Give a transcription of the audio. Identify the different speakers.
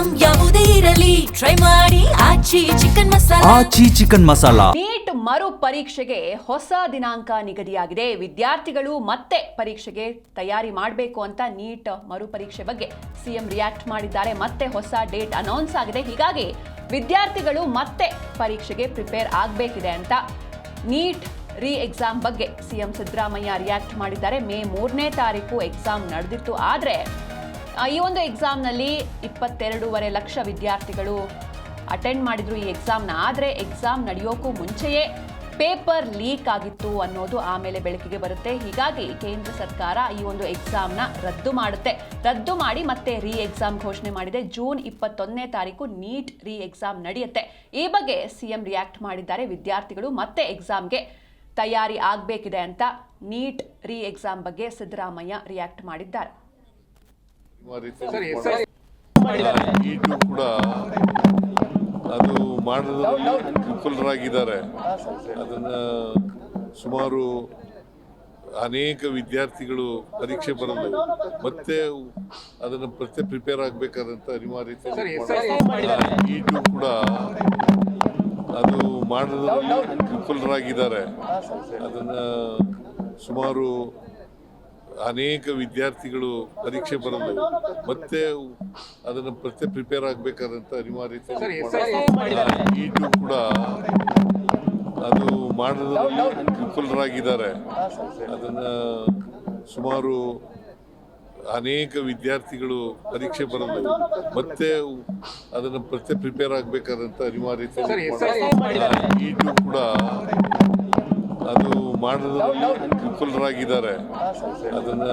Speaker 1: Item ಯಾವುದೇ ಇರಲಿ try ಮಾಡಿ ಆಚಿ ಚಿಕನ್ ಮಸಾಲಾ.
Speaker 2: ನೀಟ್ ಮರು ಪರೀಕ್ಷೆಗೆ ಹೊಸ ದಿನಾಂಕ ನಿಗದಿಯಾಗಿದೆ. ವಿದ್ಯಾರ್ಥಿಗಳು ಮತ್ತೆ ಪರೀಕ್ಷೆಗೆ ತಯಾರಿ ಮಾಡಬೇಕು ಅಂತ ನೀಟ್ ಮರು ಪರೀಕ್ಷೆ ಬಗ್ಗೆ ಸಿಎಂ ರಿಯಾಕ್ಟ್ ಮಾಡಿದ್ದಾರೆ. ಮತ್ತೆ ಹೊಸ ಡೇಟ್ ಅನೌನ್ಸ್ ಆಗಿದೆ. ಹೀಗಾಗಿ ವಿದ್ಯಾರ್ಥಿಗಳು ಮತ್ತೆ ಪರೀಕ್ಷೆಗೆ ಪ್ರಿಪೇರ್ ಆಗಬೇಕಿದೆ ಅಂತ ನೀಟ್ ರೀ ಎಕ್ಸಾಮ್ ಬಗ್ಗೆ ಸಿಎಂ ಸಿದ್ದರಾಮಯ್ಯ ರಿಯಾಕ್ಟ್ ಮಾಡಿದ್ದಾರೆ. ಮೇ 3ನೇ ತಾರೀಕು ಎಕ್ಸಾಮ್ ನಡೆದಿತ್ತು. ಆದರೆ ಈ ಒಂದು ಎಕ್ಸಾಮ್ನಲ್ಲಿ 22.5 ಲಕ್ಷ ವಿದ್ಯಾರ್ಥಿಗಳು ಅಟೆಂಡ್ ಮಾಡಿದ್ರು ಈ ಎಕ್ಸಾಮ್ನ. ಆದರೆ ಎಕ್ಸಾಮ್ ನಡೆಯೋಕ್ಕೂ ಮುಂಚೆಯೇ ಪೇಪರ್ ಲೀಕ್ ಆಗಿತ್ತು ಅನ್ನೋದು ಆಮೇಲೆ ಬೆಳಕಿಗೆ ಬರುತ್ತೆ. ಹೀಗಾಗಿ ಕೇಂದ್ರ ಸರ್ಕಾರ ಈ ಒಂದು ಎಕ್ಸಾಮ್ನ ರದ್ದು ಮಾಡಿ ಮತ್ತೆ ರೀ ಎಕ್ಸಾಮ್ ಘೋಷಣೆ ಮಾಡಿದೆ. ಜೂನ್ 21ನೇ ತಾರೀಕು ನೀಟ್ ರೀ ಎಕ್ಸಾಮ್ ನಡೆಯುತ್ತೆ. ಈ ಬಗ್ಗೆ ಸಿಎಂ ರಿಯಾಕ್ಟ್ ಮಾಡಿದ್ದಾರೆ. ವಿದ್ಯಾರ್ಥಿಗಳು ಮತ್ತೆ ಎಕ್ಸಾಮ್ಗೆ ತಯಾರಿ ಆಗಬೇಕಿದೆ ಅಂತ ನೀಟ್ ರೀ ಎಕ್ಸಾಮ್ ಬಗ್ಗೆ ಸಿದ್ದರಾಮಯ್ಯ ರಿಯಾಕ್ಟ್ ಮಾಡಿದ್ದಾರೆ.
Speaker 3: ನೀಟು ಕೂಡ ಅದು ಮಾಡೋದ್ರಲ್ಲಿ ವಿಫಲರಾಗಿದ್ದಾರೆ. ಅದನ್ನ ಸುಮಾರು ಅನೇಕ ವಿದ್ಯಾರ್ಥಿಗಳು ಪರೀಕ್ಷೆ ಬರಲು ಮತ್ತೆ ಅದನ್ನು ಪ್ರಿಪೇರ್ ಆಗಬೇಕಾದಂತ ಅನಿವಾರ್ಯತೆ. ನೀಟು ಕೂಡ ಅದು ಮಾಡೋದ್ರಲ್ಲಿ ವಿಫಲರಾಗಿದ್ದಾರೆ. ಅದನ್ನ ಸುಮಾರು ಅನೇಕ ವಿದ್ಯಾರ್ಥಿಗಳು ಪರೀಕ್ಷೆ ಬರಲು ಮತ್ತೆ ಅದನ್ನು ಪ್ರಿಪೇರ್ ಆಗಬೇಕಾದಂತ ಅನಿವಾರ್ಯತೆ. ನೀಟು ಕೂಡ ಅದು ಮಾಡೋದ್ರಲ್ಲಿ ವಿಫಲರಾಗಿದ್ದಾರೆ. ಅದನ್ನ ಸುಮಾರು ಅನೇಕ ವಿದ್ಯಾರ್ಥಿಗಳು ಪರೀಕ್ಷೆ ಬರಲು ಮತ್ತೆ ಅದನ್ನು ಪ್ರಿಪೇರ್ ಆಗಬೇಕಾದಂತ ಅನಿವಾರ್ಯತೆ. ನೀಟು ಕೂಡ ಅದು ಮಾಡೋದ್ರಲ್ಲಿ ವಿಫಲರಾಗಿದ್ದಾರೆ. ಅದನ್ನ